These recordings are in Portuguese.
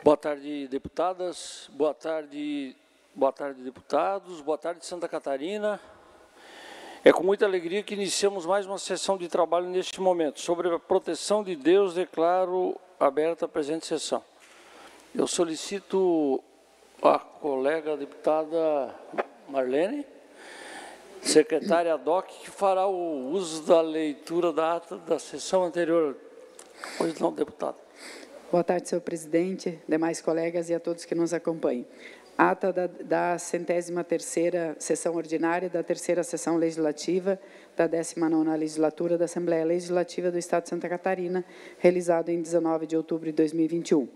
Boa tarde, deputadas. Boa tarde, deputados. Boa tarde, Santa Catarina. É com muita alegria que iniciamos mais uma sessão de trabalho neste momento. Sobre a proteção de Deus, declaro aberta a presente sessão. Eu solicito a colega deputada Marlene, secretária ad hoc, que fará o uso da leitura da ata da sessão anterior. Pois não, deputada. Boa tarde, senhor presidente, demais colegas e a todos que nos acompanham. Ata da 103ª sessão ordinária da 3ª sessão legislativa da 19ª legislatura da Assembleia Legislativa do Estado de Santa Catarina, realizado em 19 de outubro de 2021.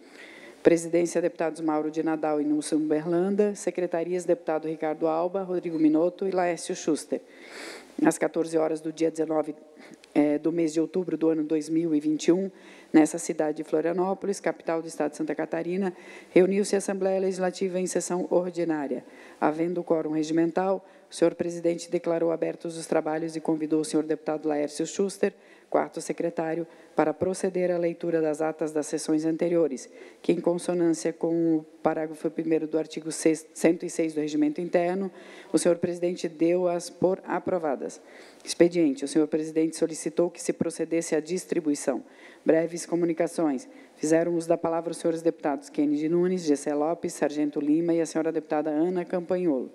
Presidência, deputados Mauro de Nadal e Nilson Berlanda. Secretarias, deputado Ricardo Alba, Rodrigo Minotto e Laércio Schuster. Às 14 horas do dia 19 do mês de outubro do ano 2021, nessa cidade de Florianópolis, capital do Estado de Santa Catarina, reuniu-se a Assembleia Legislativa em sessão ordinária. Havendo quórum regimental, o senhor presidente declarou abertos os trabalhos e convidou o senhor deputado Laércio Schuster, quarto secretário, para proceder à leitura das atas das sessões anteriores, que, em consonância com o parágrafo 1º do artigo 106 do Regimento Interno, o senhor presidente deu-as por aprovadas. Expediente. O senhor presidente solicitou que se procedesse à distribuição. Breves comunicações. Fizeram uso da palavra os senhores deputados Kennedy Nunes, Gessé Lopes, Sargento Lima e a senhora deputada Ana Campanholo.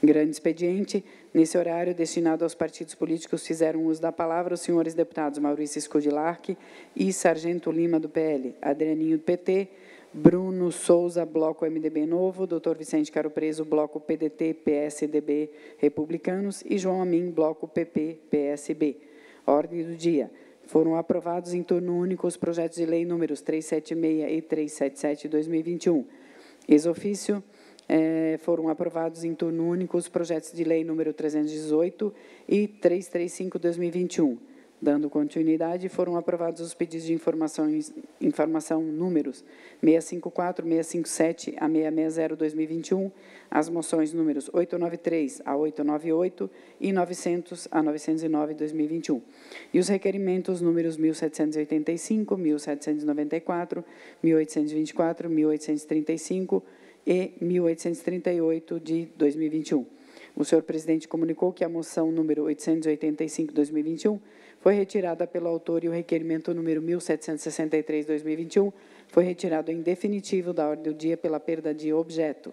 Grande expediente. Nesse horário, destinado aos partidos políticos, fizeram uso da palavra os senhores deputados Maurício Scodilarque e Sargento Lima, do PL, Adrianinho, do PT, Bruno Souza, Bloco MDB Novo, Dr. Vicente Caro Preso, Bloco PDT, PSDB, Republicanos, e João Amin, Bloco PP, PSB. Ordem do dia. Foram aprovados em turno único os projetos de lei números 376 e 377 de 2021. Ex-ofício, foram aprovados em turno único os projetos de lei número 318 e 335 de 2021. Dando continuidade, foram aprovados os pedidos de informação números 654, 657 a 660 2021, as moções números 893 a 898 e 900 a 909 2021. E os requerimentos números 1785, 1794, 1824, 1835 e 1838 de 2021. O senhor presidente comunicou que a moção número 885 de 2021 foi retirada pelo autor e o requerimento número 1763 de 2021 foi retirado em definitivo da ordem do dia pela perda de objeto.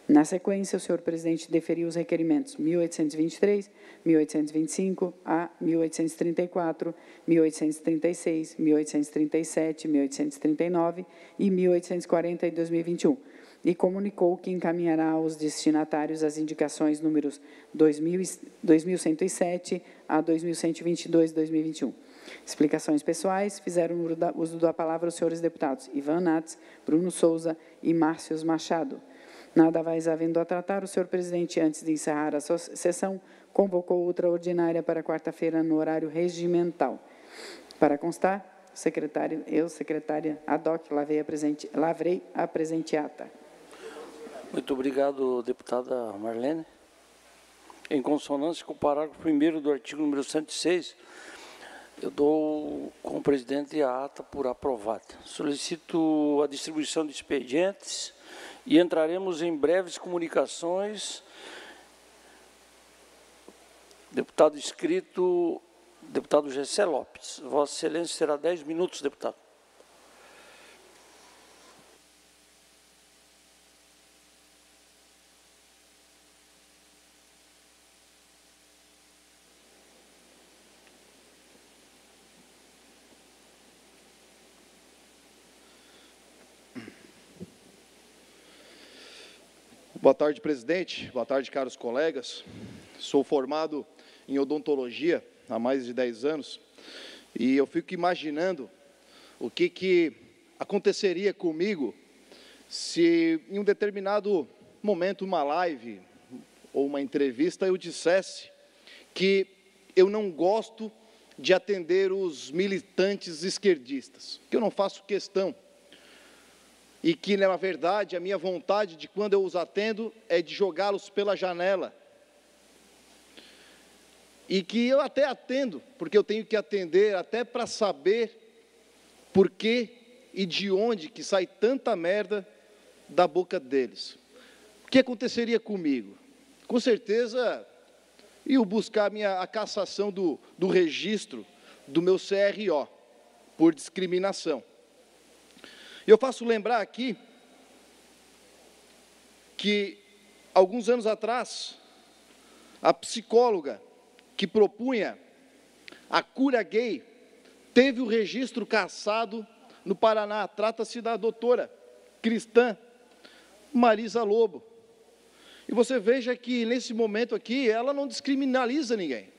Na sequência, o senhor presidente deferiu os requerimentos 1823, 1825 a 1834, 1836, 1837, 1839 e 1840 de 2021. E comunicou que encaminhará aos destinatários as indicações números 2107 a 2122 de 2021. Explicações pessoais. Fizeram uso da palavra os senhores deputados Ivan Nats, Bruno Souza e Márcio Machado. Nada mais havendo a tratar, o senhor presidente, antes de encerrar a sua sessão, convocou outra ordinária para quarta-feira no horário regimental. Para constar, secretária ad hoc, lavrei a presente ata. Muito obrigado, deputada Marlene. Em consonância com o parágrafo 1º do artigo número 106, eu dou como presidente a ata por aprovada. Solicito a distribuição de expedientes e entraremos em breves comunicações. Deputado inscrito, deputado Gessé Lopes. Vossa Excelência terá 10 minutos, deputado. Boa tarde, presidente. Boa tarde, caros colegas. Sou formado em odontologia há mais de 10 anos e eu fico imaginando o que aconteceria comigo se, em um determinado momento, uma live ou uma entrevista, eu dissesse que eu não gosto de atender os militantes esquerdistas, que eu não faço questão. E que, na verdade, a minha vontade de quando eu os atendo é de jogá-los pela janela. E que eu até atendo, porque eu tenho que atender até para saber por que e de onde que sai tanta merda da boca deles. O que aconteceria comigo? Com certeza, eu buscar a cassação do registro do meu CRO, por discriminação. Eu faço lembrar aqui que, alguns anos atrás, a psicóloga que propunha a cura gay teve o registro cassado no Paraná. Trata-se da doutora cristã Marisa Lobo. E você veja que, nesse momento aqui, ela não descriminaliza ninguém.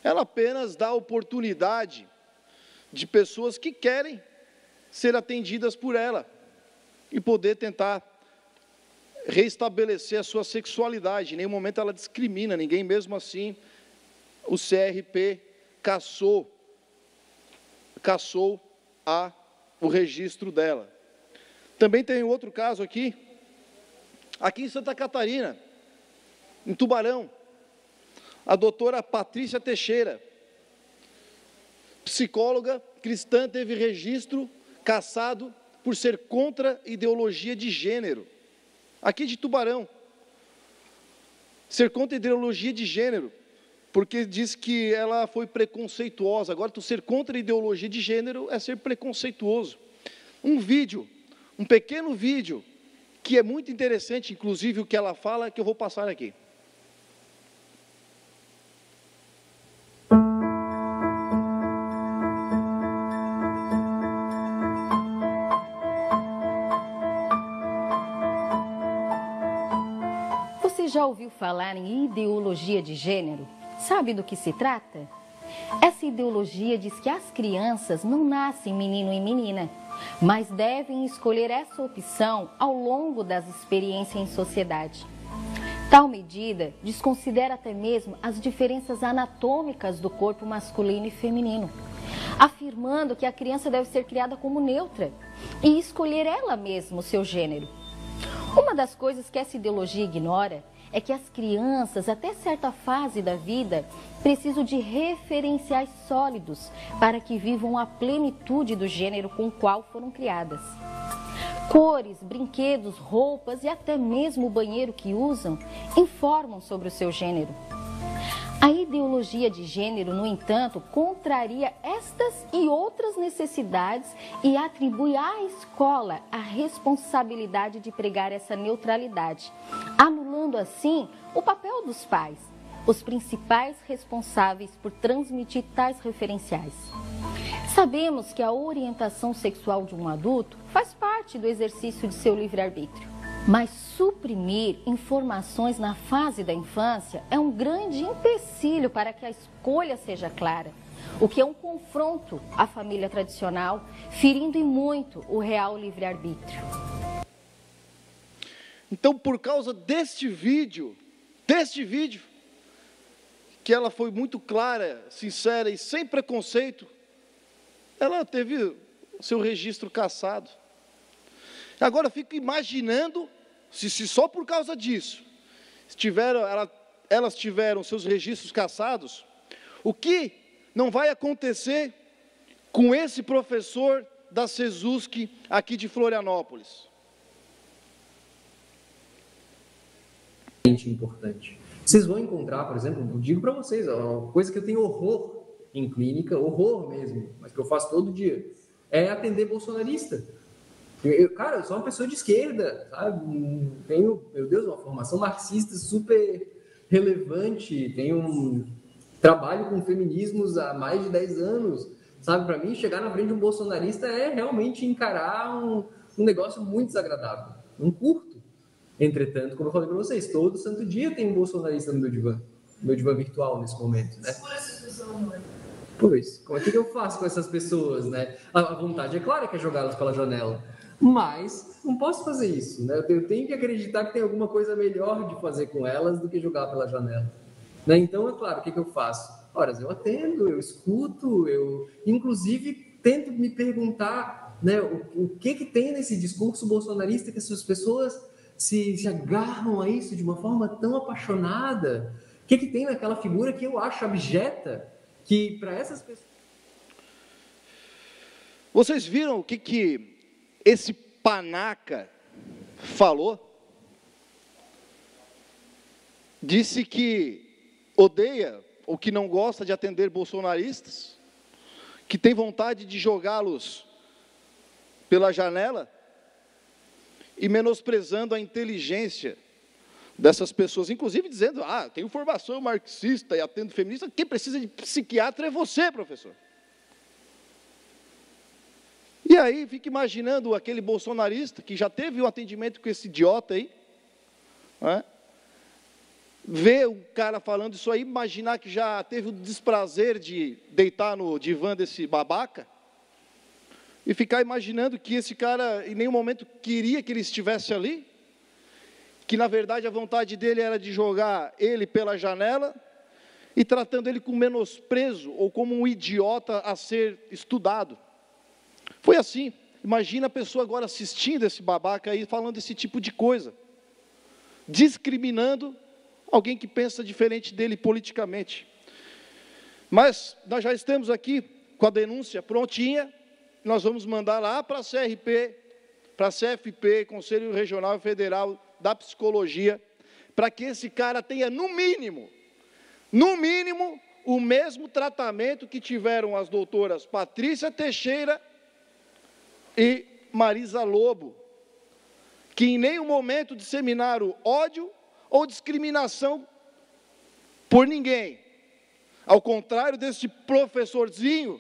Ela apenas dá oportunidade de pessoas que querem ser atendidas por ela e poder tentar restabelecer a sua sexualidade. Em nenhum momento ela discrimina ninguém, mesmo assim, o CRP cassou o registro dela. Também tem outro caso aqui em Santa Catarina, em Tubarão, a doutora Patrícia Teixeira, psicóloga cristã, teve registro cassado por ser contra a ideologia de gênero. Aqui de Tubarão, ser contra a ideologia de gênero, porque diz que ela foi preconceituosa. Agora, tu ser contra a ideologia de gênero é ser preconceituoso. Um pequeno vídeo, que é muito interessante, inclusive o que ela fala, que eu vou passar aqui. Você já ouviu falar em ideologia de gênero? Sabe do que se trata? Essa ideologia diz que as crianças não nascem menino e menina, mas devem escolher essa opção ao longo das experiências em sociedade. Tal medida desconsidera até mesmo as diferenças anatômicas do corpo masculino e feminino, afirmando que a criança deve ser criada como neutra e escolher ela mesma o seu gênero. Uma das coisas que essa ideologia ignora é que as crianças, até certa fase da vida, precisam de referenciais sólidos para que vivam a plenitude do gênero com o qual foram criadas. Cores, brinquedos, roupas e até mesmo o banheiro que usam informam sobre o seu gênero. A ideologia de gênero, no entanto, contraria estas e outras necessidades e atribui à escola a responsabilidade de pregar essa neutralidade, anulando assim o papel dos pais, os principais responsáveis por transmitir tais referenciais. Sabemos que a orientação sexual de um adulto faz parte do exercício de seu livre-arbítrio. Mas suprimir informações na fase da infância é um grande empecilho para que a escolha seja clara, o que é um confronto à família tradicional, ferindo e muito o real livre-arbítrio. Então, por causa deste vídeo, que ela foi muito clara, sincera e sem preconceito, ela teve seu registro cassado. Agora, eu fico imaginando, se só por causa disso, elas tiveram seus registros cassados, o que não vai acontecer com esse professor da SESUSC aqui de Florianópolis? Importante. Vocês vão encontrar, por exemplo, eu digo para vocês, uma coisa que eu tenho horror em clínica, horror mesmo, mas que eu faço todo dia, é atender bolsonarista. Eu sou uma pessoa de esquerda, sabe? Tenho, meu Deus, uma formação marxista super relevante, trabalho com feminismos há mais de 10 anos, sabe? Para mim, chegar na frente de um bolsonarista é realmente encarar um negócio muito desagradável, não curto. Entretanto, como eu falei para vocês, todo santo dia tem um bolsonarista no meu divã virtual nesse momento, né? Pois, como é que eu faço com essas pessoas, né? A vontade, é claro, que é jogá-las pela janela. Mas não posso fazer isso, né? Eu tenho que acreditar que tem alguma coisa melhor de fazer com elas do que jogar pela janela, né? Então, é claro, o que eu faço? Horas eu atendo, eu escuto, eu inclusive tento me perguntar, né, o que tem nesse discurso bolsonarista que essas pessoas se agarram a isso de uma forma tão apaixonada. O que tem naquela figura que eu acho abjeta, que para essas pessoas... Vocês viram o que esse panaca falou? Disse que odeia ou que não gosta de atender bolsonaristas, que tem vontade de jogá-los pela janela, e menosprezando a inteligência dessas pessoas, inclusive dizendo, tenho formação marxista e atendo feminista, quem precisa de psiquiatra é você, professor. E aí, fica imaginando aquele bolsonarista que já teve um atendimento com esse idiota aí, né? Ver o cara falando isso aí, imaginar que já teve o desprazer de deitar no divã desse babaca, e ficar imaginando que esse cara em nenhum momento queria que ele estivesse ali, que na verdade a vontade dele era de jogar ele pela janela, e tratando ele com menosprezo, ou como um idiota a ser estudado. Foi assim. Imagina a pessoa agora assistindo esse babaca aí, falando esse tipo de coisa, discriminando alguém que pensa diferente dele politicamente. Mas nós já estamos aqui com a denúncia prontinha, nós vamos mandar lá para a CRP, para a CFP, Conselho Regional e Federal da Psicologia, para que esse cara tenha, no mínimo, o mesmo tratamento que tiveram as doutoras Patrícia Teixeira e Marisa Lobo, que em nenhum momento disseminaram ódio ou discriminação por ninguém. Ao contrário desse professorzinho,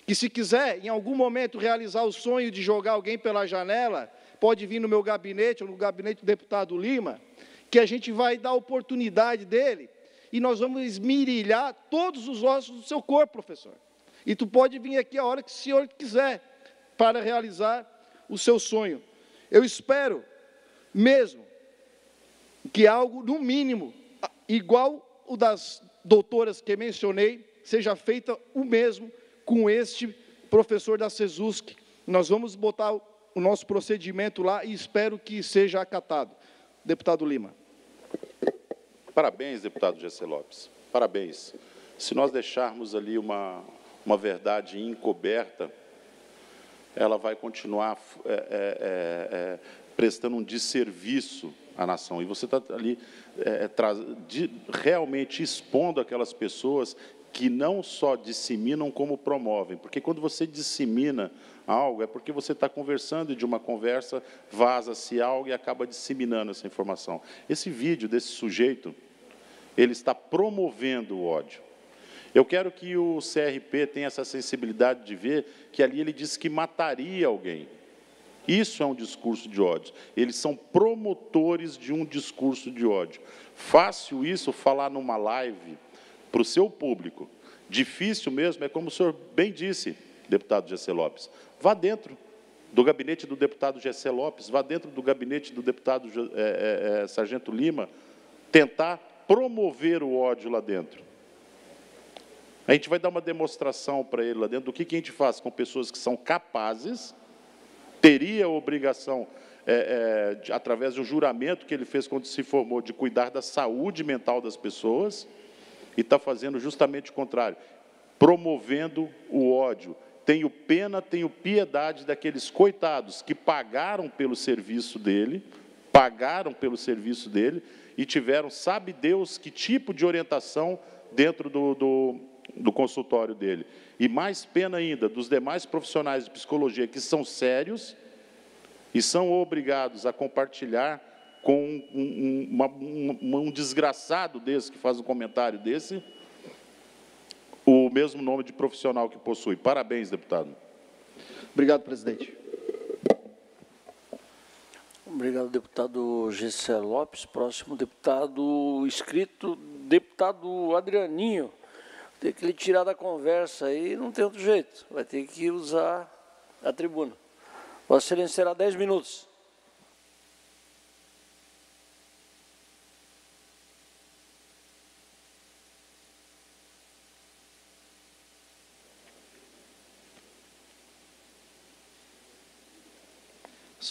que se quiser, em algum momento, realizar o sonho de jogar alguém pela janela, pode vir no meu gabinete, ou no gabinete do deputado Lima, que a gente vai dar a oportunidade dele, e nós vamos esmirilhar todos os ossos do seu corpo, professor. E tu pode vir aqui a hora que o senhor quiser, para realizar o seu sonho. Eu espero mesmo que algo, no mínimo, igual o das doutoras que mencionei, seja feita o mesmo com este professor da CESUSC. Nós vamos botar o nosso procedimento lá e espero que seja acatado. Deputado Lima. Parabéns, deputado Gessé Lopes. Parabéns. Se nós deixarmos ali uma verdade encoberta, ela vai continuar prestando um desserviço à nação. E você está ali realmente expondo aquelas pessoas que não só disseminam, como promovem. Porque quando você dissemina algo, é porque você está conversando e de uma conversa vaza-se algo e acaba disseminando essa informação. Esse vídeo desse sujeito, ele está promovendo o ódio. Eu quero que o CRP tenha essa sensibilidade de ver que ali ele disse que mataria alguém. Isso é um discurso de ódio. Eles são promotores de um discurso de ódio. Fácil isso falar numa live para o seu público. Difícil mesmo é como o senhor bem disse, deputado Gessé Lopes. Vá dentro do gabinete do deputado Gessé Lopes, vá dentro do gabinete do deputado Sargento Lima, tentar promover o ódio lá dentro. A gente vai dar uma demonstração para ele lá dentro do que a gente faz com pessoas que são capazes, teria a obrigação, através do juramento que ele fez quando se formou, de cuidar da saúde mental das pessoas, e está fazendo justamente o contrário, promovendo o ódio. Tenho pena, tenho piedade daqueles coitados que pagaram pelo serviço dele, e tiveram, sabe Deus, que tipo de orientação dentro do consultório dele. E mais pena ainda dos demais profissionais de psicologia que são sérios e são obrigados a compartilhar com um desgraçado desse que faz um comentário desse, o mesmo nome de profissional que possui. Parabéns, deputado. Obrigado, presidente. Obrigado, deputado Gessé Lopes. Próximo deputado inscrito, deputado Adrianinho. Tem que lhe tirar da conversa aí, não tem outro jeito. Vai ter que usar a tribuna. Vossa Excelência será 10 minutos.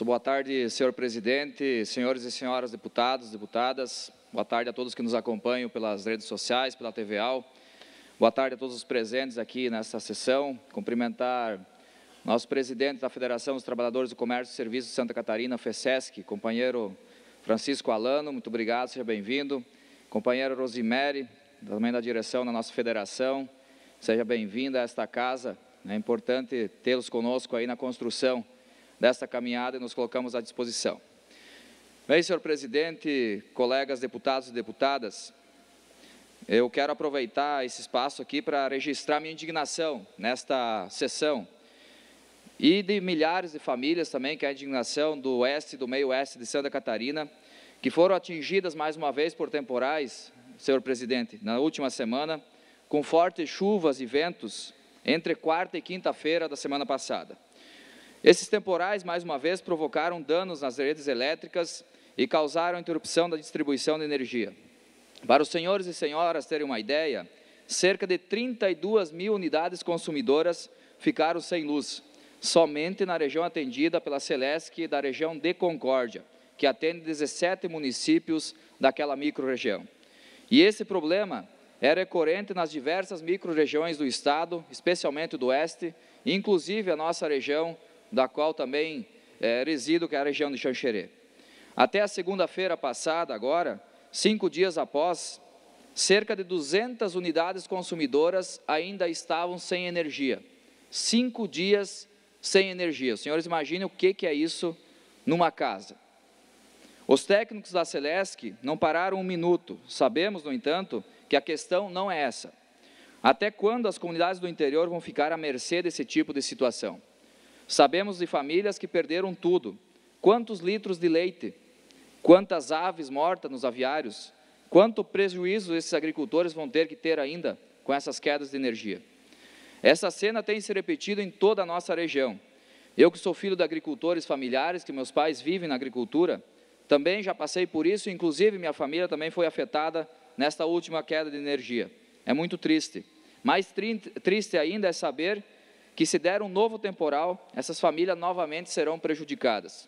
Boa tarde, senhor presidente, senhores e senhoras deputados, deputadas. Boa tarde a todos que nos acompanham pelas redes sociais, pela TV AL. Boa tarde a todos os presentes aqui nesta sessão. Cumprimentar nosso presidente da Federação dos Trabalhadores do Comércio e Serviços de Santa Catarina, FESESC, companheiro Francisco Alano, muito obrigado, seja bem-vindo. Companheira Rosimere, também da direção da nossa federação, seja bem-vinda a esta casa. É importante tê-los conosco aí na construção desta caminhada e nos colocamos à disposição. Bem, senhor presidente, colegas deputados e deputadas, eu quero aproveitar esse espaço aqui para registrar minha indignação nesta sessão e de milhares de famílias também, que é a indignação do oeste e do meio oeste de Santa Catarina, que foram atingidas mais uma vez por temporais, senhor presidente, na última semana, com fortes chuvas e ventos entre quarta e quinta-feira da semana passada. Esses temporais, mais uma vez, provocaram danos nas redes elétricas e causaram interrupção da distribuição de energia. Para os senhores e senhoras terem uma ideia, cerca de 32 mil unidades consumidoras ficaram sem luz, somente na região atendida pela Celesc da região de Concórdia, que atende 17 municípios daquela microrregião. E esse problema é recorrente nas diversas microrregiões do estado, especialmente do oeste, inclusive a nossa região, da qual também resido, que é a região de Xanxerê. Até a segunda-feira passada, agora, 5 dias após, cerca de 200 unidades consumidoras ainda estavam sem energia. 5 dias sem energia. Os senhores imaginem o que é isso numa casa. Os técnicos da Celesc não pararam um minuto. Sabemos, no entanto, que a questão não é essa. Até quando as comunidades do interior vão ficar à mercê desse tipo de situação? Sabemos de famílias que perderam tudo. Quantos litros de leite? Quantas aves mortas nos aviários? Quanto prejuízo esses agricultores vão ter que ter ainda com essas quedas de energia? Essa cena tem se repetido em toda a nossa região. Eu, que sou filho de agricultores familiares, que meus pais vivem na agricultura, também já passei por isso, inclusive minha família também foi afetada nesta última queda de energia. É muito triste. Mais triste ainda é saber que, se der um novo temporal, essas famílias novamente serão prejudicadas.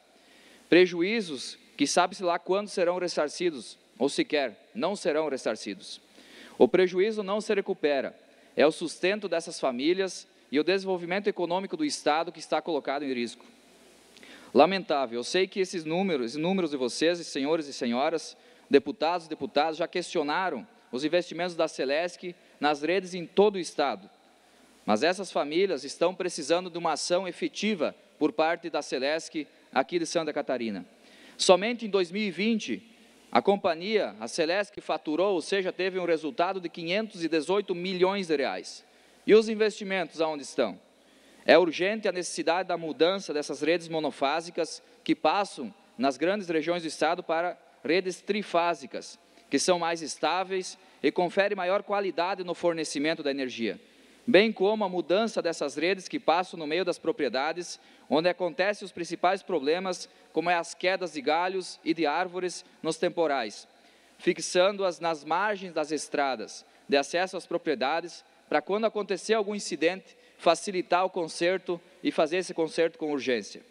Prejuízos que sabe-se lá quando serão ressarcidos, ou sequer não serão ressarcidos. O prejuízo não se recupera, é o sustento dessas famílias e o desenvolvimento econômico do estado que está colocado em risco. Lamentável, eu sei que esses números de vocês, senhores e senhoras, deputados e deputadas, já questionaram os investimentos da Celesc nas redes em todo o estado. Mas essas famílias estão precisando de uma ação efetiva por parte da Celesc aqui de Santa Catarina. Somente em 2020, a companhia, a Celesc, faturou, ou seja, teve um resultado de 518 milhões de reais. E os investimentos aonde estão? É urgente a necessidade da mudança dessas redes monofásicas que passam nas grandes regiões do estado para redes trifásicas, que são mais estáveis e conferem maior qualidade no fornecimento da energia, bem como a mudança dessas redes que passam no meio das propriedades, onde acontecem os principais problemas, como as quedas de galhos e de árvores nos temporais, fixando-as nas margens das estradas de acesso às propriedades, para quando acontecer algum incidente, facilitar o conserto e fazer esse conserto com urgência.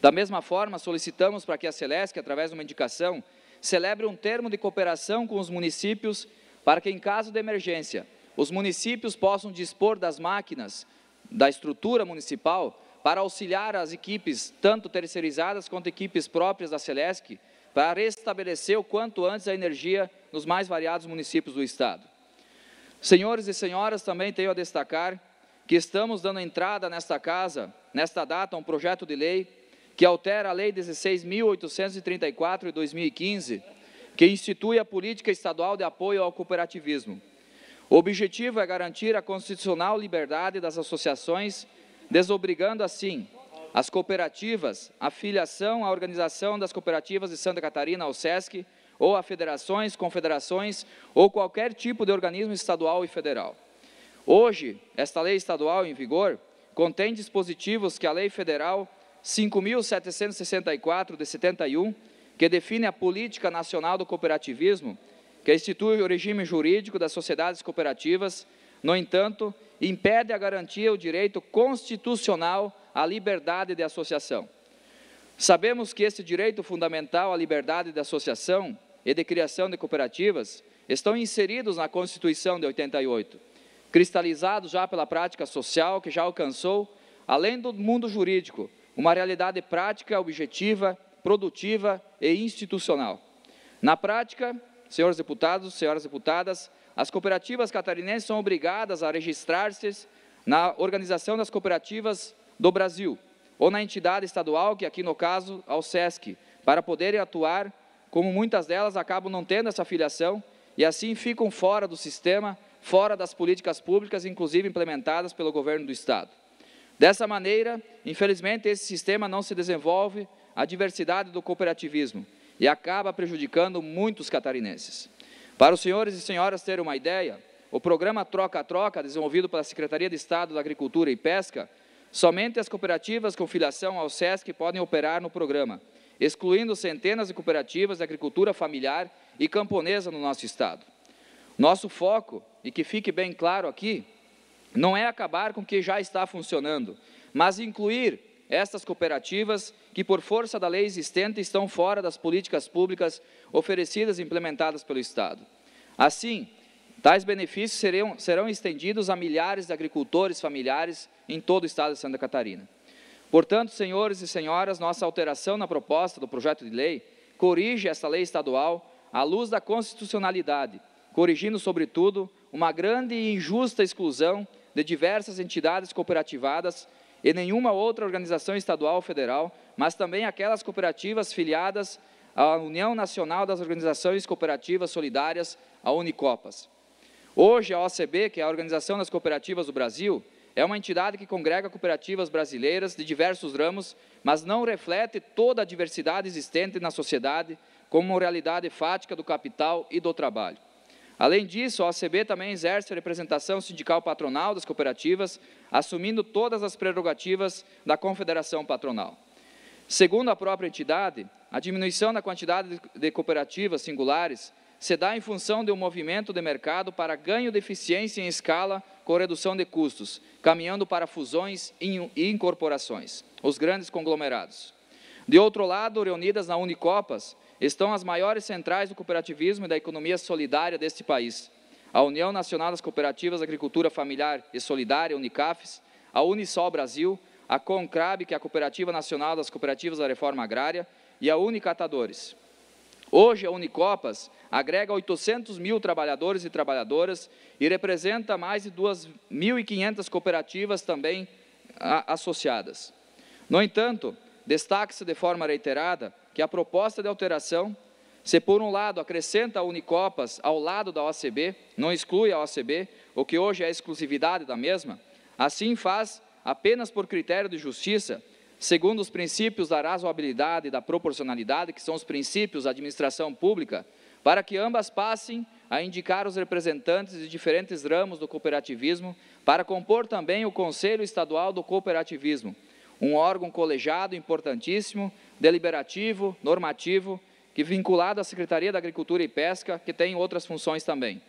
Da mesma forma, solicitamos para que a Celesc, através de uma indicação, celebre um termo de cooperação com os municípios para que, em caso de emergência, os municípios possam dispor das máquinas, da estrutura municipal, para auxiliar as equipes, tanto terceirizadas quanto equipes próprias da Celesc, para restabelecer o quanto antes a energia nos mais variados municípios do estado. Senhores e senhoras, também tenho a destacar que estamos dando entrada nesta casa, nesta data, a um projeto de lei que altera a Lei 16.834 de 2015, que institui a política estadual de apoio ao cooperativismo. O objetivo é garantir a constitucional liberdade das associações, desobrigando assim as cooperativas à filiação à Organização das Cooperativas de Santa Catarina, ao SESC, ou a federações, confederações ou qualquer tipo de organismo estadual e federal. Hoje, esta lei estadual em vigor contém dispositivos que a Lei Federal 5.764 de 71, que define a Política Nacional do Cooperativismo, que institui o regime jurídico das sociedades cooperativas, no entanto, impede a garantia o direito constitucional à liberdade de associação. Sabemos que esse direito fundamental à liberdade de associação e de criação de cooperativas estão inseridos na Constituição de 88, cristalizados já pela prática social que já alcançou além do mundo jurídico, uma realidade prática, objetiva, produtiva e institucional. Na prática, senhores deputados, senhoras deputadas, as cooperativas catarinenses são obrigadas a registrar-se na Organização das Cooperativas do Brasil, ou na entidade estadual, que aqui no caso, ao SESC, para poderem atuar, como muitas delas acabam não tendo essa filiação, e assim ficam fora do sistema, fora das políticas públicas, inclusive implementadas pelo governo do Estado. Dessa maneira, infelizmente, esse sistema não se desenvolve a diversidade do cooperativismo e acaba prejudicando muitos catarinenses. Para os senhores e senhoras terem uma ideia, o programa Troca-Troca, desenvolvido pela Secretaria de Estado da Agricultura e Pesca, somente as cooperativas com filiação ao SESC podem operar no programa, excluindo centenas de cooperativas de agricultura familiar e camponesa no nosso Estado. Nosso foco, e que fique bem claro aqui, não é acabar com o que já está funcionando, mas incluir estas cooperativas que, por força da lei existente, estão fora das políticas públicas oferecidas e implementadas pelo Estado. Assim, tais benefícios serão estendidos a milhares de agricultores familiares em todo o Estado de Santa Catarina. Portanto, senhores e senhoras, nossa alteração na proposta do projeto de lei corrige esta lei estadual à luz da constitucionalidade, corrigindo, sobretudo, uma grande e injusta exclusão de diversas entidades cooperativadas e nenhuma outra organização estadual ou federal, mas também aquelas cooperativas filiadas à União Nacional das Organizações Cooperativas Solidárias, a Unicopas. Hoje, a OCB, que é a Organização das Cooperativas do Brasil, é uma entidade que congrega cooperativas brasileiras de diversos ramos, mas não reflete toda a diversidade existente na sociedade como uma realidade fática do capital e do trabalho. Além disso, a OCB também exerce a representação sindical patronal das cooperativas, assumindo todas as prerrogativas da confederação patronal. Segundo a própria entidade, a diminuição na quantidade de cooperativas singulares se dá em função de um movimento de mercado para ganho de eficiência em escala com redução de custos, caminhando para fusões e incorporações, os grandes conglomerados. De outro lado, reunidas na Unicopas, estão as maiores centrais do cooperativismo e da economia solidária deste país, a União Nacional das Cooperativas de Agricultura Familiar e Solidária, Unicafes, a Unisol Brasil, a Concrab, que é a Cooperativa Nacional das Cooperativas da Reforma Agrária, e a Unicatadores. Hoje, a Unicopas agrega 800 mil trabalhadores e trabalhadoras e representa mais de 2.500 cooperativas também associadas. No entanto, destaca-se de forma reiterada que a proposta de alteração, se por um lado acrescenta a Unicopas ao lado da OCB, não exclui a OCB, o que hoje é a exclusividade da mesma, assim faz apenas por critério de justiça, segundo os princípios da razoabilidade e da proporcionalidade, que são os princípios da administração pública, para que ambas passem a indicar os representantes de diferentes ramos do cooperativismo para compor também o Conselho Estadual do Cooperativismo, um órgão colegiado importantíssimo, deliberativo, normativo, que vinculado à Secretaria da Agricultura e Pesca, que tem outras funções também.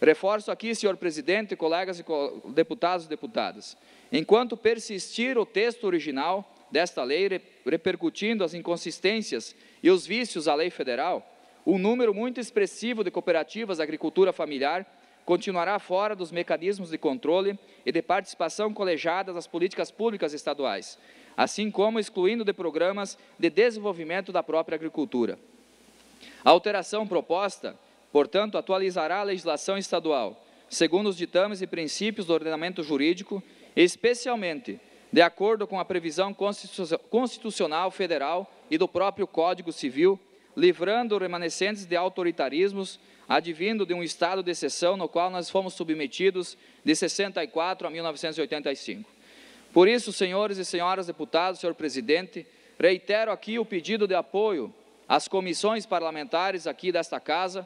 Reforço aqui, senhor presidente, colegas e deputados e deputadas, enquanto persistir o texto original desta lei, repercutindo as inconsistências e os vícios à lei federal, um número muito expressivo de cooperativas de agricultura familiar continuará fora dos mecanismos de controle e de participação colegiada das políticas públicas estaduais, assim como excluindo de programas de desenvolvimento da própria agricultura. A alteração proposta, portanto, atualizará a legislação estadual, segundo os ditames e princípios do ordenamento jurídico, especialmente de acordo com a previsão constitucional federal e do próprio Código Civil, livrando remanescentes de autoritarismos, advindo de um estado de exceção no qual nós fomos submetidos de 64 a 1985. Por isso, senhores e senhoras deputados, senhor presidente, reitero aqui o pedido de apoio às comissões parlamentares aqui desta casa,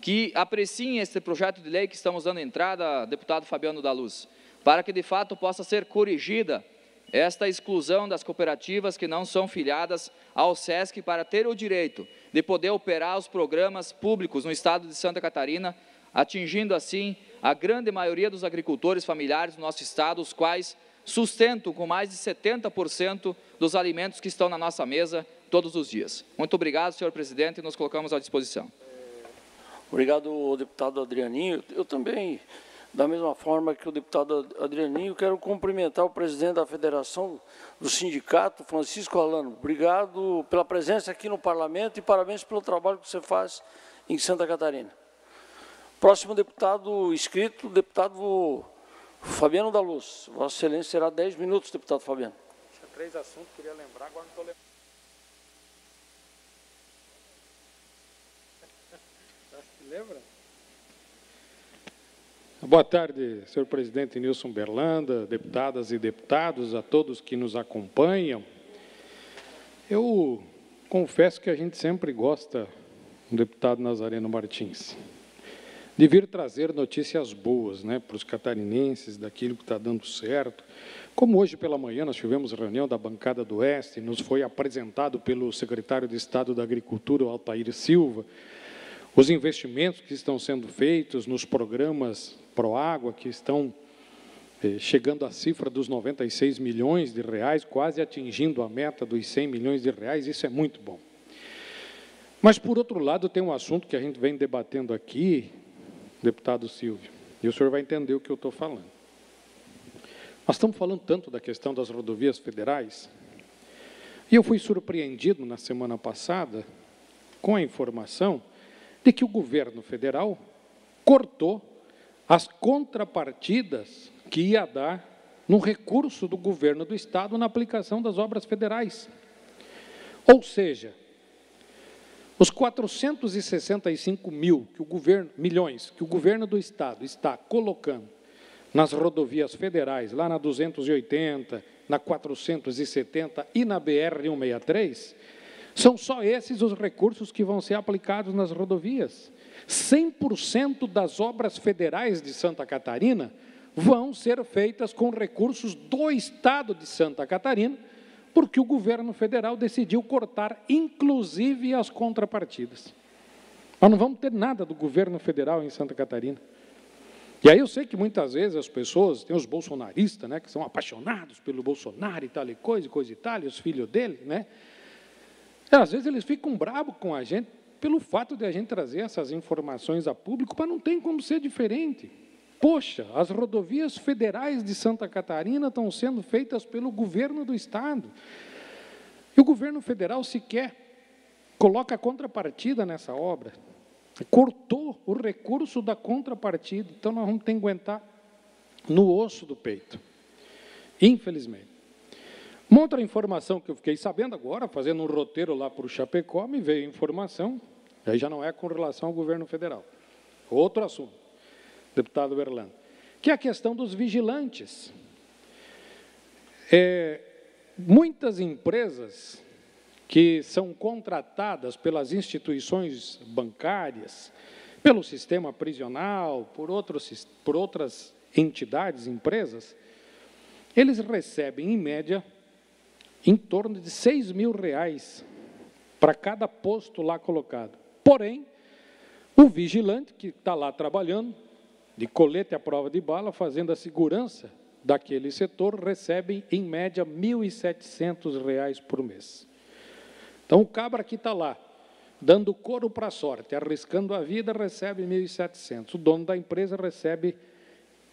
que apreciem este projeto de lei que estamos dando entrada, deputado Fabiano da Luz, para que de fato possa ser corrigida esta exclusão das cooperativas que não são filiadas ao SESC para ter o direito de poder operar os programas públicos no estado de Santa Catarina, atingindo assim a grande maioria dos agricultores familiares do nosso estado, os quais sustentam com mais de 70% dos alimentos que estão na nossa mesa todos os dias. Muito obrigado, senhor presidente, e nos colocamos à disposição. Obrigado, deputado Adrianinho. Eu também Da mesma forma que o deputado Adrianinho, quero cumprimentar o presidente da Federação do Sindicato, Francisco Alano. Obrigado pela presença aqui no Parlamento e parabéns pelo trabalho que você faz em Santa Catarina. Próximo deputado inscrito, deputado Fabiano da Luz. Vossa Excelência será 10 minutos, deputado Fabiano. Tinha 3 assuntos, queria lembrar, agora não estou lembrando. Lembra? Boa tarde, senhor presidente Nilson Berlanda, deputadas e deputados, a todos que nos acompanham. Eu confesso que a gente sempre gosta, do deputado Nazareno Martins, de vir trazer notícias boas, né, para os catarinenses, daquilo que está dando certo. Como hoje pela manhã nós tivemos reunião da bancada do Oeste, nos foi apresentado pelo secretário de Estado da Agricultura, o Altair Silva, os investimentos que estão sendo feitos nos programas Proágua, que estão chegando à cifra dos 96 milhões de reais, quase atingindo a meta dos 100 milhões de reais, isso é muito bom. Mas, por outro lado, tem um assunto que a gente vem debatendo aqui, deputado Silvio, e o senhor vai entender o que eu estou falando. Nós estamos falando tanto da questão das rodovias federais, e eu fui surpreendido na semana passada com a informação de que o governo federal cortou as contrapartidas que ia dar no recurso do governo do Estado na aplicação das obras federais. Ou seja, os 465 milhões que o governo do Estado está colocando nas rodovias federais, lá na 280, na 470 e na BR-163, são só esses os recursos que vão ser aplicados nas rodovias. 100% das obras federais de Santa Catarina vão ser feitas com recursos do Estado de Santa Catarina, porque o governo federal decidiu cortar, inclusive, as contrapartidas. Nós não vamos ter nada do governo federal em Santa Catarina. E aí eu sei que muitas vezes as pessoas, tem os bolsonaristas, né, que são apaixonados pelo Bolsonaro e tal e coisa e tal, e os filhos dele, né? Às vezes eles ficam bravos com a gente pelo fato de a gente trazer essas informações a público, mas não tem como ser diferente. Poxa, as rodovias federais de Santa Catarina estão sendo feitas pelo governo do Estado. E o governo federal sequer coloca contrapartida nessa obra. Cortou o recurso da contrapartida. Então, nós vamos ter que aguentar no osso do peito. Infelizmente. Uma outra informação que eu fiquei sabendo agora, fazendo um roteiro lá para o Chapecó, me veio informação, aí já não é com relação ao governo federal. Outro assunto, deputado Berlando, que é a questão dos vigilantes. Muitas empresas que são contratadas pelas instituições bancárias, pelo sistema prisional, por outras entidades, empresas, eles recebem, em média, em torno de R$6 mil para cada posto lá colocado. Porém, o vigilante que está lá trabalhando, de colete à prova de bala, fazendo a segurança daquele setor, recebe, em média, R$ 1.700 por mês. Então, o cabra que está lá, dando couro para a sorte, arriscando a vida, recebe 1.700. O dono da empresa recebe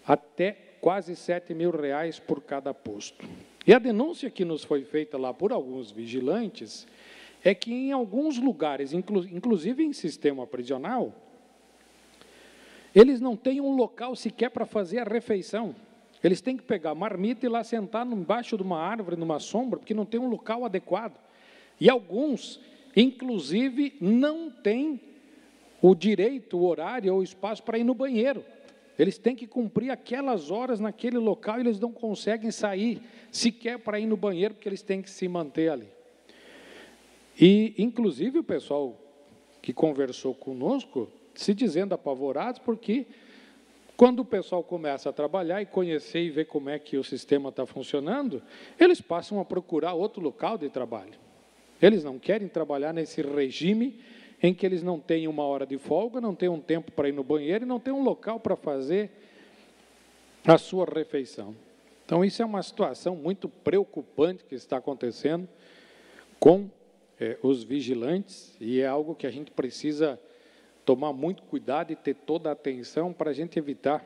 até quase 7 mil reais por cada posto. E a denúncia que nos foi feita lá por alguns vigilantes é que em alguns lugares, inclusive em sistema prisional, eles não têm um local sequer para fazer a refeição. Eles têm que pegar a marmita e lá sentar embaixo de uma árvore, numa sombra, porque não tem um local adequado. E alguns, inclusive, não têm o direito, o horário ou o espaço para ir no banheiro. Eles têm que cumprir aquelas horas naquele local e eles não conseguem sair sequer para ir no banheiro, porque eles têm que se manter ali. E, inclusive, o pessoal que conversou conosco, se dizendo apavorados, porque quando o pessoal começa a trabalhar e conhecer e ver como é que o sistema está funcionando, eles passam a procurar outro local de trabalho. Eles não querem trabalhar nesse regime em que eles não têm uma hora de folga, não têm um tempo para ir no banheiro e não têm um local para fazer a sua refeição. Então, isso é uma situação muito preocupante que está acontecendo com os vigilantes e é algo que a gente precisa tomar muito cuidado e ter toda a atenção para a gente evitar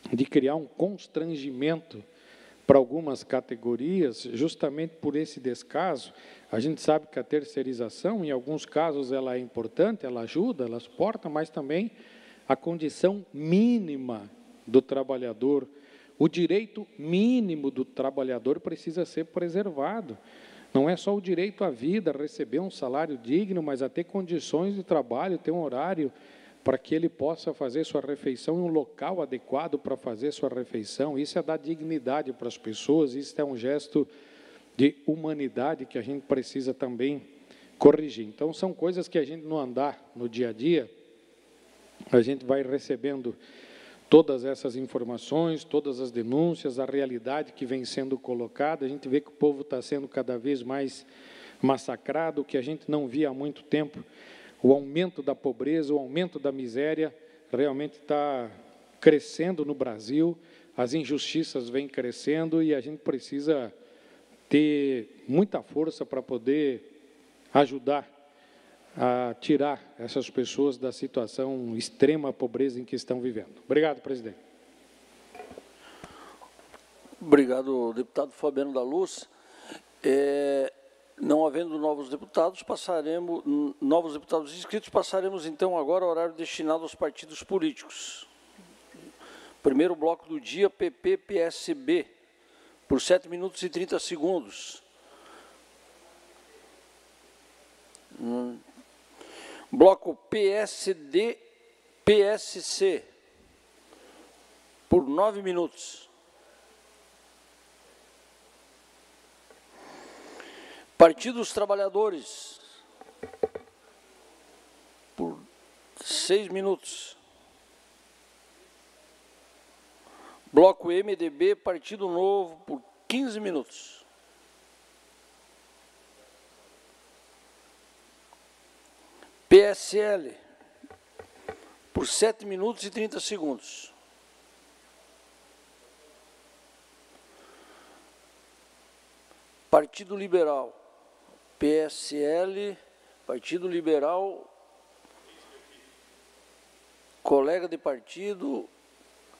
de criar um constrangimento para algumas categorias, justamente por esse descaso. A gente sabe que a terceirização, em alguns casos, ela é importante, ela ajuda, ela suporta, mas também a condição mínima do trabalhador, o direito mínimo do trabalhador precisa ser preservado. Não é só o direito à vida, receber um salário digno, mas a ter condições de trabalho, ter um horário para que ele possa fazer sua refeição em um local adequado para fazer sua refeição. Isso é dar dignidade para as pessoas, isso é um gesto de humanidade que a gente precisa também corrigir. Então, são coisas que a gente, no andar, no dia a dia, a gente vai recebendo todas essas informações, todas as denúncias, a realidade que vem sendo colocada. A gente vê que o povo está sendo cada vez mais massacrado, que a gente não via há muito tempo. O aumento da pobreza, o aumento da miséria, realmente está crescendo no Brasil, as injustiças vêm crescendo e a gente precisa ter muita força para poder ajudar a tirar essas pessoas da situação extrema pobreza em que estão vivendo. Obrigado, presidente. Obrigado, deputado Fabiano da Luz. Não havendo novos deputados inscritos, passaremos então agora ao horário destinado aos partidos políticos. Primeiro bloco do dia, PP-PSB, por 7 minutos e 30 segundos. Bloco PSD-PSC, por 9 minutos. Partido dos Trabalhadores, por 6 minutos. Bloco MDB, Partido Novo, por 15 minutos. PSL, por 7 minutos e 30 segundos. Partido Liberal, PSL, Partido Liberal, colega de partido,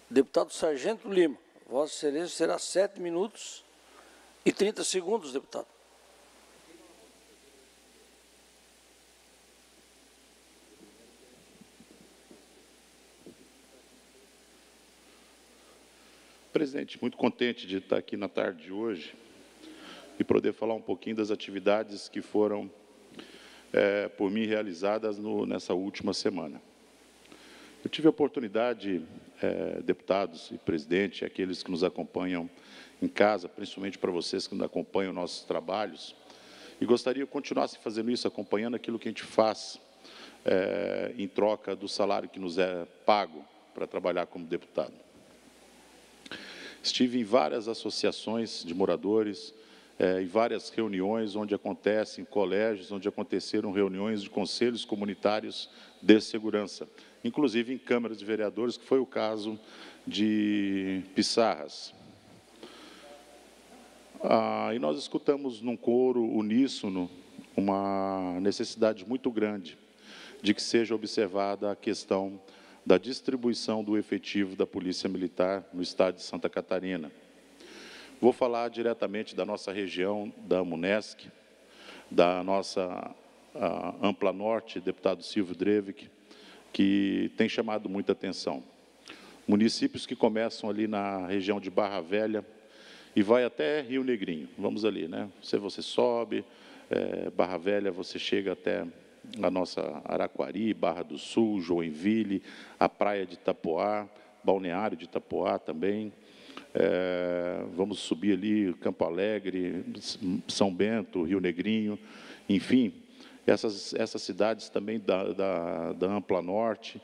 deputado Sargento Lima. Vossa Excelência será 7 minutos e 30 segundos, deputado. Presidente, muito contente de estar aqui na tarde de hoje e poder falar um pouquinho das atividades que foram, por mim, realizadas nessa última semana. Eu tive a oportunidade, deputados e presidente, aqueles que nos acompanham em casa, principalmente para vocês que nos acompanham nossos trabalhos, e gostaria que continuasse fazendo isso, acompanhando aquilo que a gente faz em troca do salário que nos é pago para trabalhar como deputado. Estive em várias associações de moradores, em várias reuniões onde acontecem, colégios, onde aconteceram reuniões de conselhos comunitários de segurança, inclusive em câmaras de vereadores, que foi o caso de Pissarras. E nós escutamos num coro uníssono uma necessidade muito grande de que seja observada a questão da distribuição do efetivo da Polícia Militar no estado de Santa Catarina. Vou falar diretamente da nossa região, da Munesc, da nossa Ampla Norte, deputado Silvio Drevik, que tem chamado muita atenção. Municípios que começam ali na região de Barra Velha e vai até Rio Negrinho. Vamos ali, né? Você sobe, Barra Velha, você chega até a nossa Araquari, Barra do Sul, Joinville, a praia de Itapoá, Balneário de Itapoá também. Vamos subir ali, Campo Alegre, São Bento, Rio Negrinho, enfim, essas cidades também da Ampla Norte,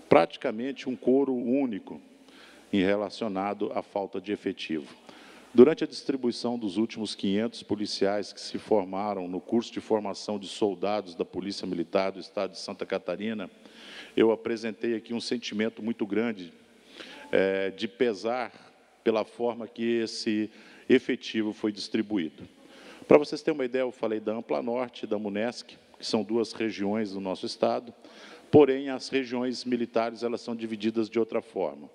praticamente um coro único em relacionado à falta de efetivo. Durante a distribuição dos últimos 500 policiais que se formaram no curso de formação de soldados da Polícia Militar do Estado de Santa Catarina, eu apresentei aqui um sentimento muito grande de pesar pela forma que esse efetivo foi distribuído. Para vocês terem uma ideia, eu falei da Ampla Norte e da Munesc, que são duas regiões do nosso estado, porém, as regiões militares elas são divididas de outra forma.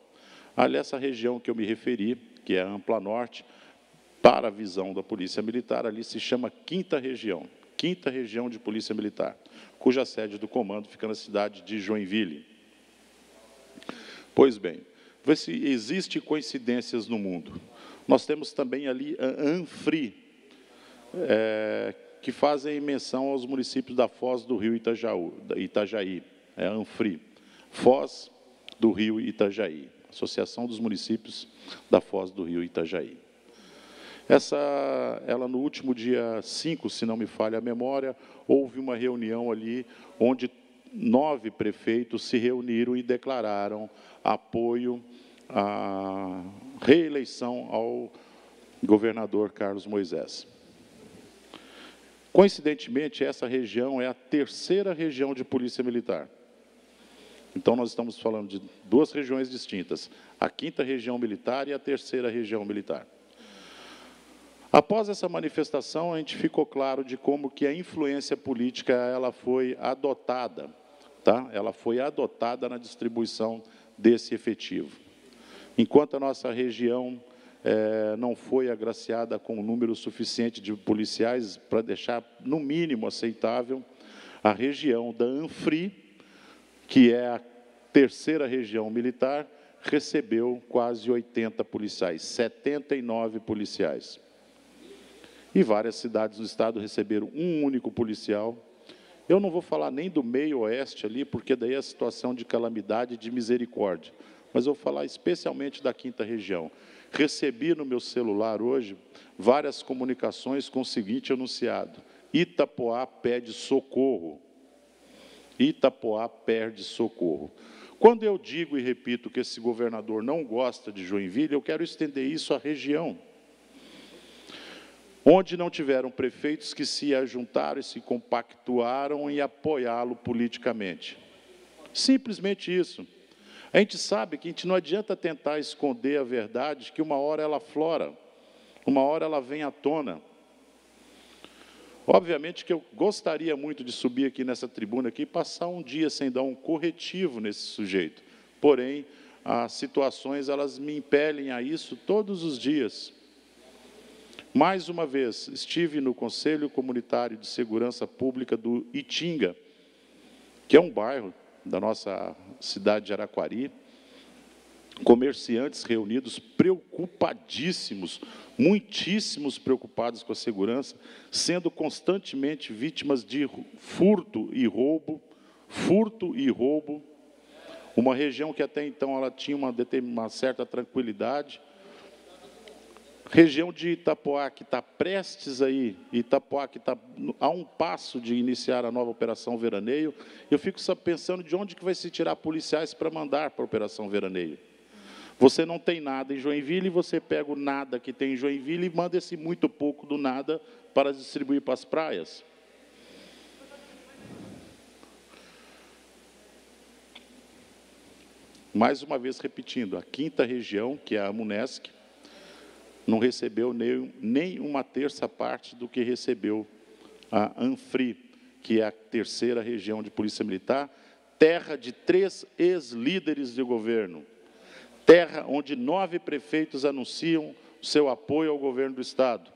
Ali, essa região que eu me referi, que é a Ampla Norte, para a visão da Polícia Militar, ali se chama Quinta Região de Polícia Militar, cuja sede do comando fica na cidade de Joinville. Pois bem, vê se existem coincidências no mundo. Nós temos também ali a ANFRI, que fazem menção aos municípios da Foz do Rio Itajaí, é a ANFRI, Foz do Rio Itajaí, Associação dos Municípios da Foz do Rio Itajaí. Ela, no último dia 5, se não me falha a memória, houve uma reunião ali onde 9 prefeitos se reuniram e declararam apoio à reeleição ao governador Carlos Moisés. Coincidentemente, essa região é a 3ª região de Polícia Militar. Então, nós estamos falando de 2 regiões distintas, a 5ª Região Militar e a 3ª Região Militar. Após essa manifestação, a gente ficou claro de como que a influência política ela foi adotada, tá? Ela foi adotada na distribuição desse efetivo. Enquanto a nossa região não foi agraciada com um número suficiente de policiais para deixar, no mínimo, aceitável, a região da ANFRI, que é a 3ª região militar, recebeu quase 80 policiais, 79 policiais. E várias cidades do estado receberam um único policial. Eu não vou falar nem do meio oeste ali, porque daí é a situação de calamidade e de misericórdia. Mas eu vou falar especialmente da 5ª região. Recebi no meu celular hoje várias comunicações com o seguinte enunciado: Itapoá pede socorro. Itapoá pede socorro. Quando eu digo e repito que esse governador não gosta de Joinville, eu quero estender isso à região, onde não tiveram prefeitos que se ajuntaram e se compactuaram em apoiá-lo politicamente. Simplesmente isso. A gente sabe que a gente não adianta tentar esconder a verdade, que uma hora ela aflora, uma hora ela vem à tona. Obviamente que eu gostaria muito de subir aqui nessa tribuna aqui e passar um dia sem dar um corretivo nesse sujeito. Porém, as situações elas me impelem a isso todos os dias. Mais uma vez, estive no Conselho Comunitário de Segurança Pública do Itinga, que é um bairro da nossa cidade de Araquari, comerciantes reunidos, preocupadíssimos, muitíssimos preocupados com a segurança, sendo constantemente vítimas de furto e roubo, uma região que até então ela tinha uma certa tranquilidade. Região de Itapoá, que está prestes aí, Itapoá, que está a um passo de iniciar a nova Operação Veraneio, eu fico só pensando de onde que vai se tirar policiais para mandar para a Operação Veraneio. Você não tem nada em Joinville, você pega o nada que tem em Joinville e manda esse muito pouco do nada para distribuir para as praias. Mais uma vez repetindo, a 5ª região, que é a Amunesc, não recebeu nem uma terça parte do que recebeu a ANFRI, que é a 3ª região de Polícia Militar, terra de 3 ex-líderes de governo, terra onde 9 prefeitos anunciam seu apoio ao governo do Estado.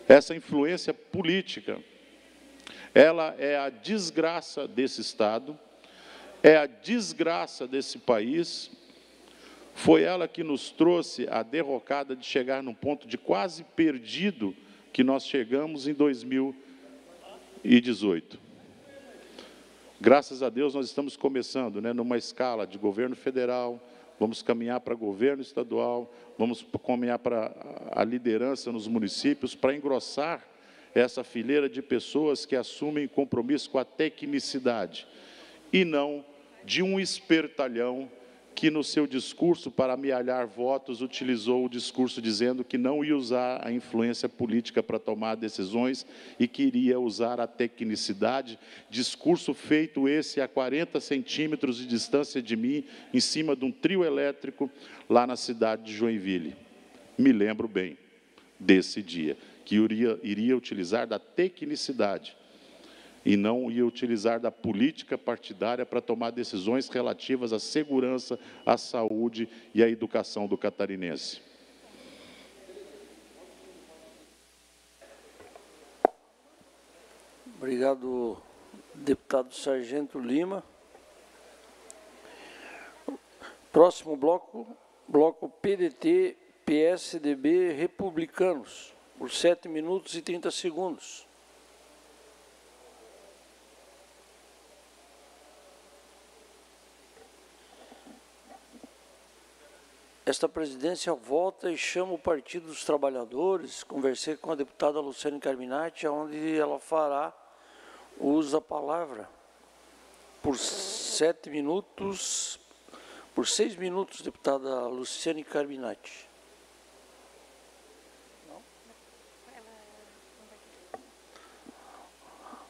Essa influência política, ela é a desgraça desse Estado, é a desgraça desse país. Foi ela que nos trouxe a derrocada de chegar num ponto de quase perdido que nós chegamos em 2018. Graças a Deus, nós estamos começando, numa escala de governo federal, vamos caminhar para governo estadual, vamos caminhar para a liderança nos municípios, para engrossar essa fileira de pessoas que assumem compromisso com a tecnicidade, e não de um espertalhão que no seu discurso para amealhar votos utilizou o discurso dizendo que não ia usar a influência política para tomar decisões e queria usar a tecnicidade, discurso feito esse a 40 centímetros de distância de mim, em cima de um trio elétrico lá na cidade de Joinville. Me lembro bem desse dia, que iria utilizar da tecnicidade. e não ia utilizar da política partidária para tomar decisões relativas à segurança, à saúde e à educação do catarinense. Obrigado, deputado Sargento Lima. Próximo bloco, bloco PDT, PSDB, Republicanos, por 7 minutos e 30 segundos. Esta presidência volta e chama o Partido dos Trabalhadores. Conversei com a deputada Luciane Carminati, onde ela fará uso da palavra por 7 minutos, por 6 minutos, deputada Luciane Carminati.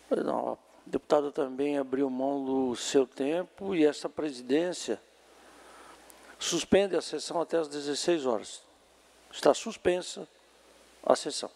Não, a deputada também abriu mão do seu tempo e esta presidência suspende a sessão até às 16 horas. Está suspensa a sessão.